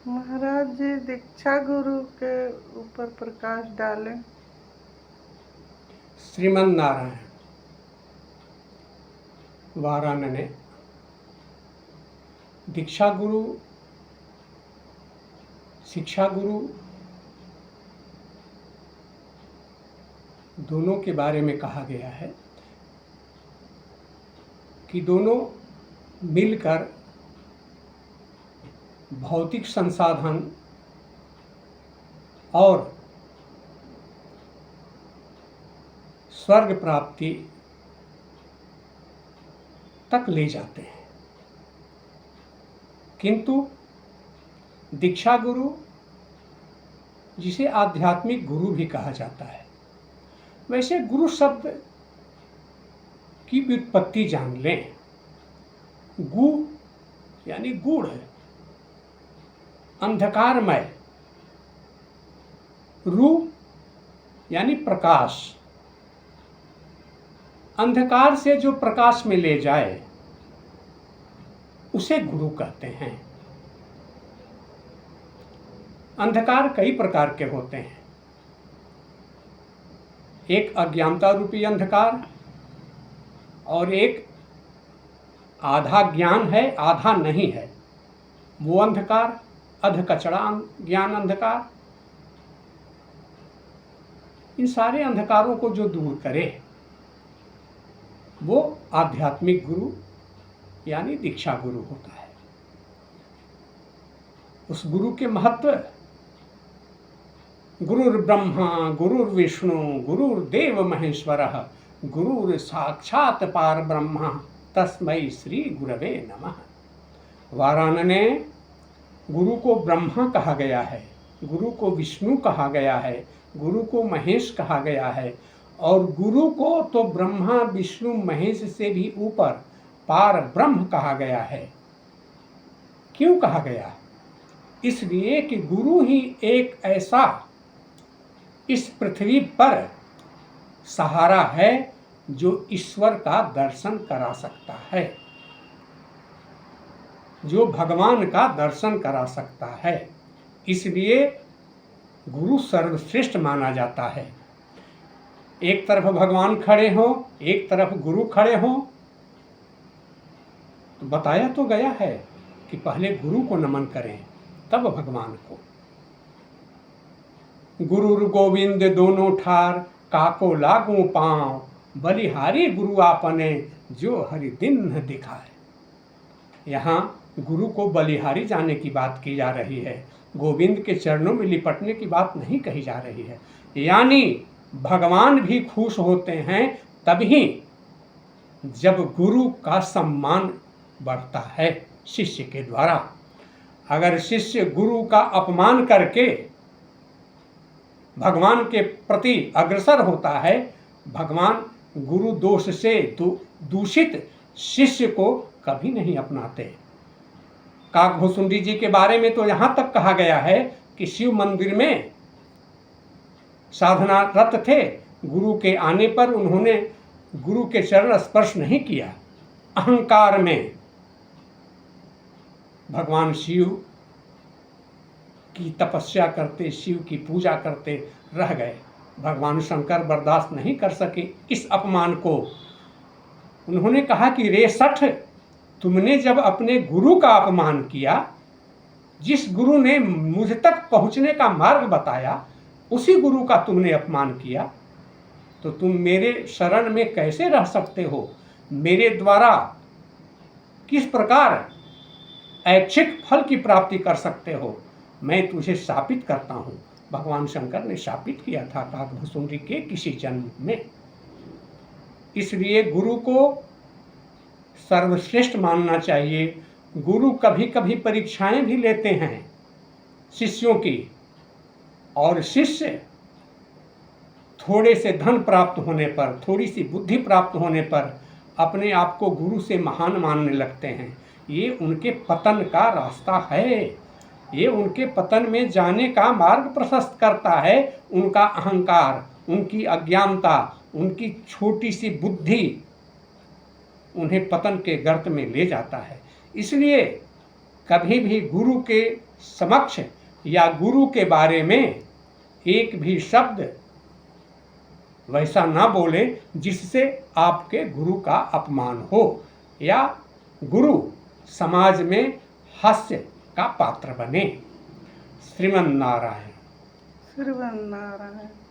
महाराज जी दीक्षा गुरु के ऊपर प्रकाश डालें। श्रीमन नारायण वाराणने दीक्षा गुरु, शिक्षा गुरु दोनों के बारे में कहा गया है कि दोनों मिलकर भौतिक संसाधन और स्वर्ग प्राप्ति तक ले जाते हैं। किंतु दीक्षा गुरु, जिसे आध्यात्मिक गुरु भी कहा जाता है, वैसे गुरु शब्द की व्युत्पत्ति जान लें। गु यानी गूढ़, अंधकारमय, रू यानी प्रकाश, अंधकार से जो प्रकाश में ले जाए उसे गुरु कहते हैं। अंधकार कई प्रकार के होते हैं। एक अज्ञानता रूपी अंधकार और एक आधा ज्ञान है आधा नहीं है, वो अंधकार, अधकचरा ज्ञान अंधकार। इन सारे अंधकारों को जो दूर करे वो आध्यात्मिक गुरु यानी दीक्षा गुरु होता है। उस गुरु के महत्व, गुरुर्ब्रह्मा गुरुर्विष्णु गुरुर्देव महेश्वरः गुरुर साक्षात पार ब्रह्मा तस्मै श्री गुरवे नमः। वाराणने गुरु को ब्रह्मा कहा गया है, गुरु को विष्णु कहा गया है, गुरु को महेश कहा गया है, और गुरु को तो ब्रह्मा विष्णु महेश से भी ऊपर पार ब्रह्म कहा गया है। क्यों कहा गया? इसलिए कि गुरु ही एक ऐसा इस पृथ्वी पर सहारा है जो ईश्वर का दर्शन करा सकता है, जो भगवान का दर्शन करा सकता है। इसलिए गुरु सर्वश्रेष्ठ माना जाता है। एक तरफ भगवान खड़े हो, एक तरफ गुरु खड़े हो, तो बताया तो गया है कि पहले गुरु को नमन करें तब भगवान को। गुरुर गोविंद दोनों ठार, काको लागू पांव, बलिहारी गुरु आपने जो हरि दिन दिखाए। यहाँ गुरु को बलिहारी जाने की बात की जा रही है, गोविंद के चरणों में लिपटने की बात नहीं कही जा रही है। यानी भगवान भी खुश होते हैं तभी जब गुरु का सम्मान बढ़ता है शिष्य के द्वारा। अगर शिष्य गुरु का अपमान करके भगवान के प्रति अग्रसर होता है, भगवान गुरु दोष से दूषित शिष्य को कभी नहीं अपनाते। काकभूषुंडी जी के बारे में तो यहाँ तक कहा गया है कि शिव मंदिर में साधनारत थे, गुरु के आने पर उन्होंने गुरु के चरण स्पर्श नहीं किया। अहंकार में भगवान शिव की तपस्या करते, शिव की पूजा करते रह गए। भगवान शंकर बर्दाश्त नहीं कर सके इस अपमान को। उन्होंने कहा कि रे सठ, तुमने जब अपने गुरु का अपमान किया, जिस गुरु ने मुझ तक पहुंचने का मार्ग बताया, उसी गुरु का तुमने अपमान किया, तो तुम मेरे शरण में कैसे रह सकते हो? मेरे द्वारा किस प्रकार ऐच्छिक फल की प्राप्ति कर सकते हो? मैं तुझे शापित करता हूँ। भगवान शंकर ने शापित किया था काकभूषुंडी के किसी जन्म में। इसलिए गुरु को सर्वश्रेष्ठ मानना चाहिए। गुरु कभी कभी परीक्षाएं भी लेते हैं शिष्यों की, और शिष्य थोड़े से धन प्राप्त होने पर, थोड़ी सी बुद्धि प्राप्त होने पर अपने आप को गुरु से महान मानने लगते हैं। ये उनके पतन का रास्ता है, ये उनके पतन में जाने का मार्ग प्रशस्त करता है। उनका अहंकार, उनकी अज्ञानता, उनकी छोटी सी बुद्धि उन्हें पतन के गर्त में ले जाता है। इसलिए कभी भी गुरु के समक्ष या गुरु के बारे में एक भी शब्द वैसा ना बोले जिससे आपके गुरु का अपमान हो या गुरु समाज में हास्य का पात्र बने। श्रीमन नारायण। श्रीमन नारायण।